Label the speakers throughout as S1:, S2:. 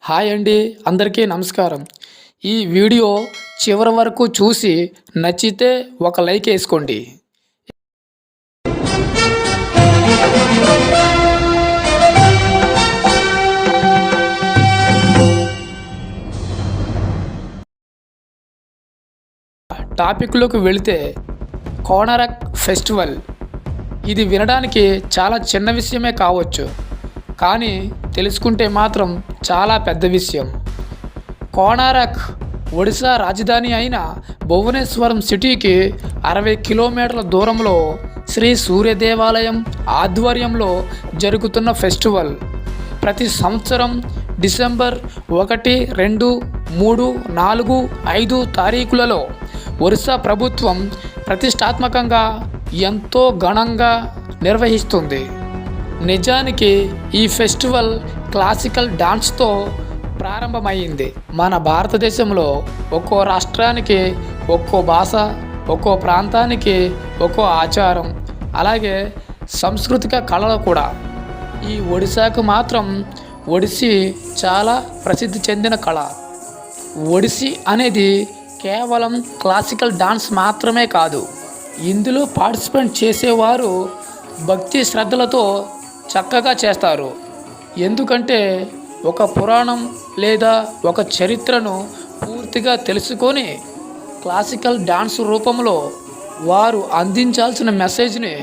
S1: Hi అండి, అందరికీ నమస్కారం. ఈ వీడియో చివరి వరకు చూసి నచ్చితే ఒక లైక్ వేసుకోండి. టాపిక్లోకి వెళితే కోణారక్ ఫెస్టివల్. ఇది వినడానికి చాలా చిన్న విషయమే కావచ్చు, కానీ తెలుసుకుంటే మాత్రం చాలా పెద్ద విషయం. కోణారక్ ఒడిశా రాజధాని అయిన భువనేశ్వరం సిటీకి 60 కిలోమీటర్ల దూరంలో శ్రీ సూర్య దేవాలయం ఆధ్వర్యంలో జరుగుతున్న ఫెస్టివల్. ప్రతి సంవత్సరం డిసెంబర్ 1, 2, 3, 4, 5 తారీఖులలో ఒరిస్సా ప్రభుత్వం ప్రతిష్టాత్మకంగా ఎంతో ఘనంగా నిర్వహిస్తుంది. నిజానికి ఈ ఫెస్టివల్ క్లాసికల్ డాన్స్తో ప్రారంభమైంది. మన భారతదేశంలో ఒక్కో రాష్ట్రానికి ఒక్కో భాష, ఒక్కో ప్రాంతానికి ఒక్కో ఆచారం, అలాగే సాంస్కృతిక కళలు కూడా. ఈ ఒడిశాకు మాత్రం ఒడిస్సీ చాలా ప్రసిద్ధి చెందిన కళ. ఒడిస్సీ అనేది కేవలం క్లాసికల్ డాన్స్ మాత్రమే కాదు, ఇందులో పార్టిసిపేట్ చేసేవారు భక్తి శ్రద్ధలతో చక్కగా చేస్తారు. ఎందుకంటే ఒక పురాణం లేదా ఒక చరిత్రను పూర్తిగా తెలుసుకొని క్లాసికల్ డాన్స్ రూపంలో వారు అందించాల్సిన మెసేజ్ని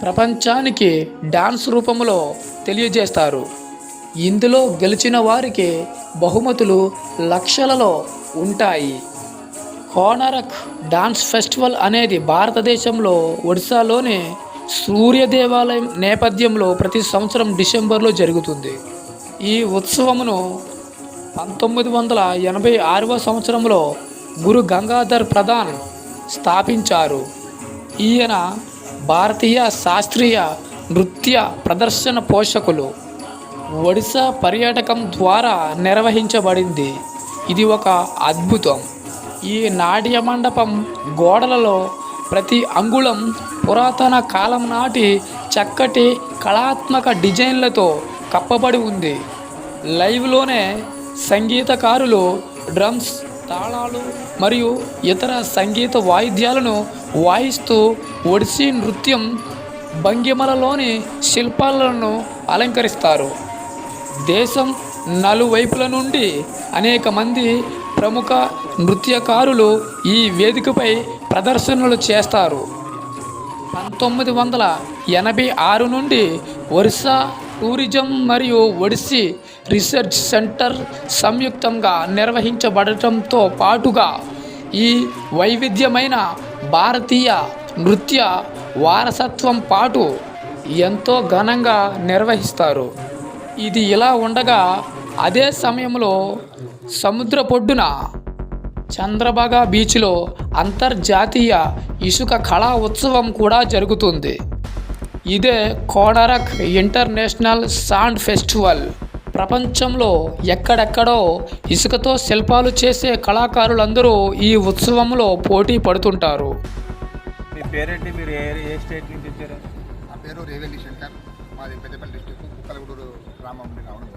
S1: ప్రపంచానికి డాన్స్ రూపంలో తెలియజేస్తారు. ఇందులో గెలిచిన వారికి బహుమతులు లక్షలలో ఉంటాయి. కోణారక్ డాన్స్ ఫెస్టివల్ అనేది భారతదేశంలో ఒడిశాలోని సూర్య దేవాలయం నేపథ్యంలో ప్రతి సంవత్సరం డిసెంబర్లో జరుగుతుంది. ఈ ఉత్సవమును 1986వ సంవత్సరంలో గురు గంగాధర్ ప్రధాన్ స్థాపించారు. ఈయన భారతీయ శాస్త్రీయ నృత్య ప్రదర్శన పోషకులు. ఒడిశా పర్యాటకం ద్వారా నిర్వహించబడింది. ఇది ఒక అద్భుతం. ఈ నాట్య మండపం గోడలలో ప్రతి అంగుళం పురాతన కాలం నాటి చక్కటి కళాత్మక డిజైన్లతో కప్పబడి ఉంది. లైవ్లోనే సంగీతకారులు డ్రమ్స్, తాళాలు మరియు ఇతర సంగీత వాయిద్యాలను వాయిస్తూ ఒడిస్సీ నృత్యం భంగిమలలోని శిల్పాలను అలంకరిస్తారు. దేశం నలువైపుల నుండి అనేక మంది ప్రముఖ నృత్యకారులు ఈ వేదికపై ప్రదర్శనలు చేస్తారు. 1986 నుండి ఒరిస్సా టూరిజం మరియు ఒడిస్సీ రీసెర్చ్ సెంటర్ సంయుక్తంగా నిర్వహించబడటంతో పాటుగా ఈ వైవిధ్యమైన భారతీయ నృత్య వారసత్వం పాటు ఎంతో ఘనంగా నిర్వహిస్తారు. ఇది ఇలా ఉండగా అదే సమయంలో సముద్రపొడ్డున చంద్రభాగా బీచ్లో అంతర్జాతీయ ఇసుక కళా ఉత్సవం కూడా జరుగుతుంది. ఇదే కోణారక్ ఇంటర్నేషనల్ సాండ్ ఫెస్టివల్. ప్రపంచంలో ఎక్కడెక్కడో ఇసుకతో శిల్పాలు చేసే కళాకారులందరూ ఈ ఉత్సవంలో పోటీ పడుతుంటారు.
S2: మీ పేరేంటి? మీరు ఏ స్టేట్ నుంచి వచ్చారు?
S3: నా పేరు రేవెల్లి శంకర్, మాది పెద్దపల్లి డిస్ట్రిక్ట్ కుక్కలగూడూరు గ్రామం నుండి రావడం.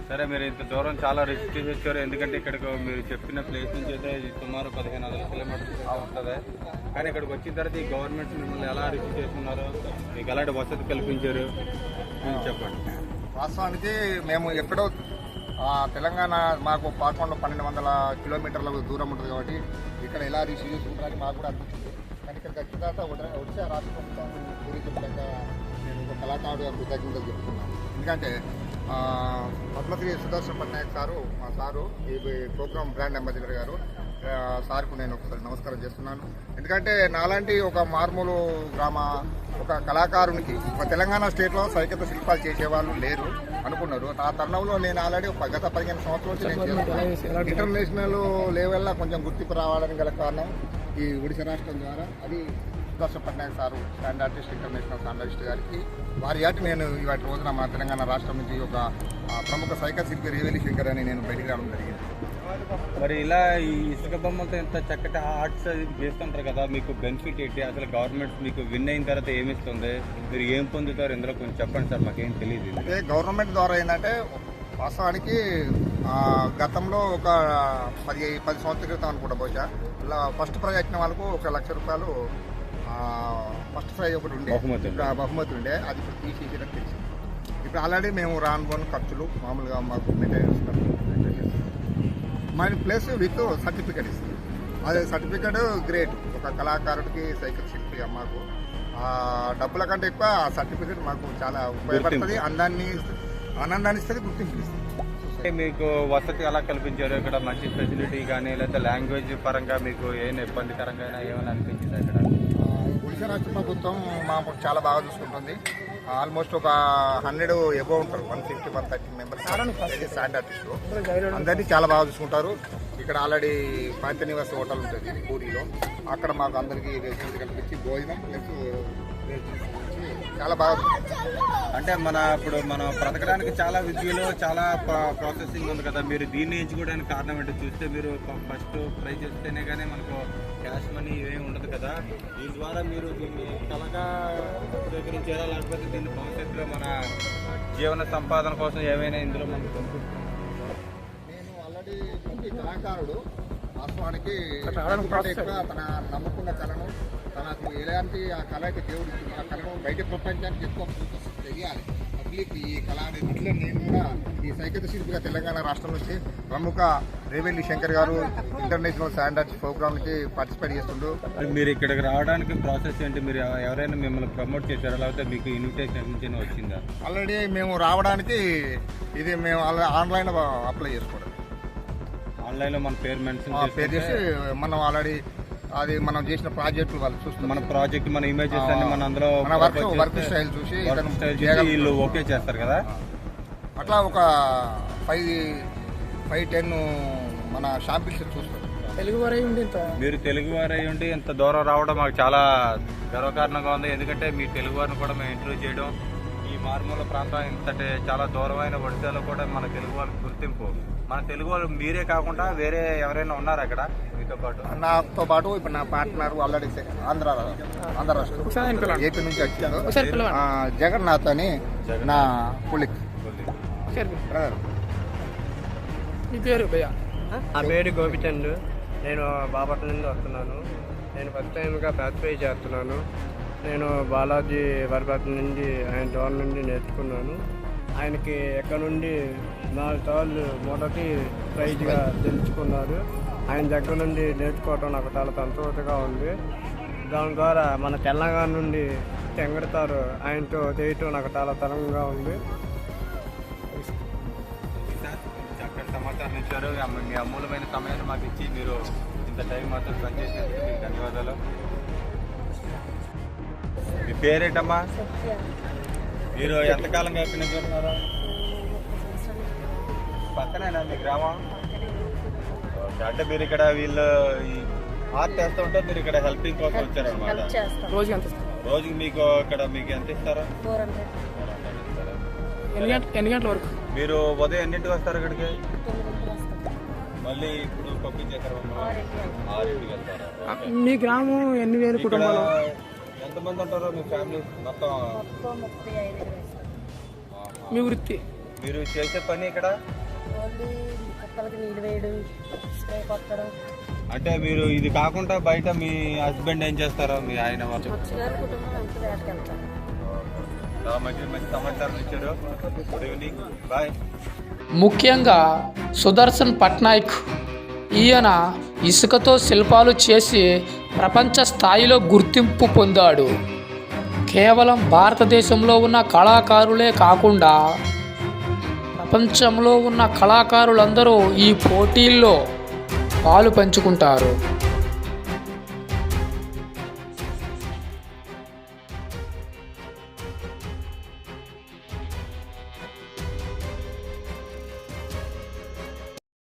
S2: సరే, మీరు ఇంత దూరం చాలా రిస్క్ చేసి వచ్చారు. ఎందుకంటే ఇక్కడికి మీరు చెప్పిన ప్లేస్ నుంచి అయితే సుమారు 1500 కిలోమీటర్స్ ఉంటుంది. కానీ ఇక్కడికి వచ్చిన తర్వాత ఈ గవర్నమెంట్ మిమ్మల్ని ఎలా రిస్క్ చేస్తున్నారు, మీకు ఎలాంటి వసతి కల్పించారు చెప్పండి.
S3: వాస్తవానికి మేము ఎక్కడో తెలంగాణ మాకు 1200 కిలోమీటర్ల దూరం ఉంటుంది కాబట్టి ఇక్కడ ఎలా రిసీవ్ చేసుకుంటారని మాకు కూడా అనిపించింది. కానీ ఇక్కడికి వచ్చిన తర్వాత ఒడిశా రాష్ట్ర ప్రభుత్వం గురించి నేను ఒక కళాకారుడుగా కృతజ్ఞతలు చెప్తున్నాను. ఎందుకంటే పద్మశ్రీ సుదర్శన్ పట్నాయక్ సారు, మా సారు, ఈ ప్రోగ్రామ్ బ్రాండ్ అంబాసిడర్ గారు సార్కు నేను ఒకసారి నమస్కారం చేస్తున్నాను. ఎందుకంటే నాలాంటి ఒక మారుమూలు గ్రామ ఒక కళాకారునికి ఒక తెలంగాణ స్టేట్లో సైకత శిల్పాలు చేసేవాళ్ళు లేరు అనుకున్నారు. ఆ తరుణంలో నేను ఆల్రెడీ గత 15 సంవత్సరాల నుంచి నేను చేస్తున్నాను. ఇంటర్నేషనల్ లెవెల్లో కొంచెం గుర్తింపు రావడానికి గల కారణం ఈ ఒడిశా రాష్ట్రం ద్వారా. అది Sudarshan Patnaik sir, stand artist, international stand artist గారికి వారి యాటి నేను ఇవాటి రోజున మా తెలంగాణ రాష్ట్రం నుంచి ఒక ప్రముఖ సైకల్ శిల్పి రేవెల్లి శంకర్ అని నేను బయటికి రావడం జరిగింది.
S2: మరి ఇలా ఈ ఇసుక బొమ్మలతో ఇంత చక్కటి ఆర్ట్స్ చేస్తుంటారు కదా, మీకు బెనిఫిట్ ఏంటి? అసలు గవర్నమెంట్ మీకు విన్ అయిన తర్వాత ఏమిస్తుంది, మీరు ఏం పొందుతారు ఇందులో కొంచెం చెప్పండి సార్, మాకేం తెలియదు.
S3: అంటే గవర్నమెంట్ ద్వారా ఏంటంటే వాస్తవానికి గతంలో ఒక 10 సంవత్సరాల క్రితం అనుకుంటా బహుశా ఇలా ఫస్ట్ ప్రైజ్ వచ్చిన వాళ్ళకు 1 లక్ష రూపాయలు ఫస్ట్ ప్రైజ్ ఒకటి ఉండే బహుమతి ఉండే, అది ఇప్పుడు తీసేసినట్టు తెలిసింది. ఇప్పుడు ఆల్రెడీ మేము రానుకోని ఖర్చులు మామూలుగా మాకు మెయింటెనెన్స్ మన ప్లస్ విత్ సర్టిఫికేట్ ఇస్తుంది. అదే సర్టిఫికేట్ గ్రేట్, ఒక కళాకారుడికి సైకిల్ శిల్పి మాకు డబ్బుల కంటే ఎక్కువ సర్టిఫికేట్ మాకు చాలా ఉపయోగపడుతుంది, ఆనందాన్ని ఇస్తుంది, గుర్తింపు ఇస్తుంది.
S2: మీకు వసతి ఎలా కల్పించారు ఇక్కడ? మంచి ఫెసిలిటీ కానీ లేదా లాంగ్వేజ్ పరంగా మీకు ఏమైనా ఇబ్బందికరంగా ఏమైనా అనిపించింది ఇక్కడ?
S3: ఒడిశా రాష్ట్ర ప్రభుత్వం మాకు చాలా బాగా చూసుకుంటుంది. ఆల్మోస్ట్ ఒక 100 ఎబో ఉంటారు, 150-130 మెంబర్స్ స్టాండ్ ఆర్టిస్టులు, అందరినీ చాలా బాగా చూసుకుంటారు. ఇక్కడ ఆల్రెడీ పాంచనివాస్ హోటల్ ఉంటుంది పూరిలో, అక్కడ మాకు అందరికీ రెసిడెంట్ కల్పించి భోజనం ప్లస్ చాలా బాగా.
S2: అంటే ఇప్పుడు మనం బ్రతకడానికి చాలా విద్యలో చాలా ప్రాసెసింగ్ ఉంది కదా, మీరు దీన్ని ఎంచుకోవడానికి కారణం ఏంటో చూస్తే మీరు ఫస్ట్ ట్రై చేస్తేనే కానీ మనకు క్యాష్ మనీ ఏమి ఉండదు కదా, దీని ద్వారా మీరు దీన్ని కళగా స్వీకరించారా లేకపోతే దీన్ని భవిష్యత్తులో మన జీవన సంపాదన కోసం ఏమైనా ఇందులో మనకు?
S3: నేను ఆల్రెడీ కళాకారుడు, వాస్తవానికి తన నమ్ముకున్న కళను తనకు ఎలాంటి ఆ కళ అయితే దేవుడు ఇచ్చింది, ఆ కళను బయట ప్రపంచానికి ఎక్కువ తెలియాలి పబ్లిక్ ఈ కళ అనేది. ఇట్లా నేను కూడా ఈ సైకత శిల్పిగా తెలంగాణ రాష్ట్రం నుంచి ప్రముఖ రేవెల్లి శంకర్ గారు ఇంటర్నేషనల్ స్టాండర్డ్స్ ప్రోగ్రామ్కి పార్టిసిపేట్ చేస్తుండ్రు.
S2: మీరు ఇక్కడికి రావడానికి ప్రాసెస్ ఏంటి? మీరు ఎవరైనా మిమ్మల్ని ప్రమోట్ చేశారా లేకపోతే మీకు ఇన్విటేషన్ నుంచి వచ్చిందా?
S3: ఆల్రెడీ మేము రావడానికి ఇది మేము ఆన్లైన్లో అప్లై చేసుకోవడం,
S2: ఆన్లైన్లో మన పేరు మెన్షన్
S3: చేసి మనం ఆల్రెడీ అది మనం చేసిన ప్రాజెక్టులు వాళ్ళు చూస్తాం,
S2: మన ప్రాజెక్ట్ మన ఇమేజెస్ అన్ని మన అందులో
S3: వర్క్ స్టైల్ చూసి
S2: వీళ్ళు ఓకే చేస్తారు కదా.
S3: అట్లా ఒక 5-10 మన షాంపిల్స్ చూస్తాం.
S2: మీరు తెలుగు వారై ఉండి ఇంత దూరం రావడం మాకు చాలా గర్వకారణంగా ఉంది, ఎందుకంటే మీ తెలుగు వారిని కూడా మేము ఇంటర్వ్యూ చేయడం, ఈ మారుమూల ప్రాంతం ఇంతటి చాలా దూరమైన ఒడిశాలో కూడా మన తెలుగు వాళ్ళకి గుర్తింపు. మన తెలుగు వాళ్ళు మీరే కాకుండా వేరే ఎవరైనా ఉన్నారు అక్కడ మీతో పాటు?
S3: నాతో పాటు ఇప్పుడు నా పార్ట్నర్ ఆల్రెడీ ఆంధ్ర రాష్ట్రం ఏపీ నుంచి వచ్చారు, జగన్నాథ్ అని నా పులిక్.
S4: నా పేరు గోపిచంద్, నేను బాపట్ల నుండి వస్తున్నాను. నేను ఫస్ట్ టైంగా పార్టిసిపేట్ చేస్తున్నాను. నేను బాలాజీ వరపతి నుండి ఆయన ద్వారా నుండి నేర్చుకున్నాను. ఆయనకి ఎక్కడ నుండి 4 సార్లు మొదటి ప్రైజ్గా తెలుసుకున్నారు. ఆయన దగ్గర నుండి నేర్చుకోవడం నాకు చాలా సంతోషంగా ఉంది. దాని ద్వారా మన తెలంగాణ నుండి తెంగడతారు ఆయనతో చేయటం నాకు చాలా తరంగా ఉంది.
S2: చక్కటి సమాచారం ఇచ్చారు, మీ అమూల్యమైన సమయాన్ని మాకు ఇచ్చి మీరు ఇంత టైం మాత్రం స్పెండ్ చేసినందుకు మీకు ధన్యవాదాలు. మీ పేరేంటమ్మా? మీరు ఎంతకాలంగా ఎక్కడి నుంచి ఉంటున్నారా? పక్కనేనా మీ గ్రామం? అంటే మీరు ఇక్కడ వీళ్ళు ఆర్ట్ వేస్తూ ఉంటే మీరు ఇక్కడ హెల్పింగ్ కోసం వచ్చారనమాట. రోజుకి మీకు ఇక్కడ మీకు ఎంత ఇస్తారా?
S1: ఎన్ని గంటల వరకు?
S2: మీరు ఉదయం ఎన్నింటికి వస్తారు ఇక్కడికి? మళ్ళీ ఇప్పుడు పంపించేస్తారు 6ంటికి వెళ్తారా?
S1: మీ గ్రామం ఎన్ని వేలు కుటుంబాలు?
S2: ఎంతమంది ఉంటారో మీ ఫ్యామిలీ మొత్తం?
S1: మీ వృత్తి
S2: మీరు చేసే పని ఇక్కడ అంటే మీరు ఇది కాకుండా బయట మీ హస్బెండ్ ఏం చేస్తారో మీ ఆయన వాళ్ళు? మంచి సమాచారం ఇచ్చారు. Good evening, bye.
S1: ముఖ్యంగా సుదర్శన్ పట్నాయక్, ఈయన ఇసుకతో శిల్పాలు చేసి ప్రపంచ స్థాయిలో గుర్తింపు పొందాడు. కేవలం భారతదేశంలో ఉన్న కళాకారులే కాకుండా ప్రపంచంలో ఉన్న కళాకారులందరూ ఈ పోటీల్లో పాలు పంచుకుంటారు.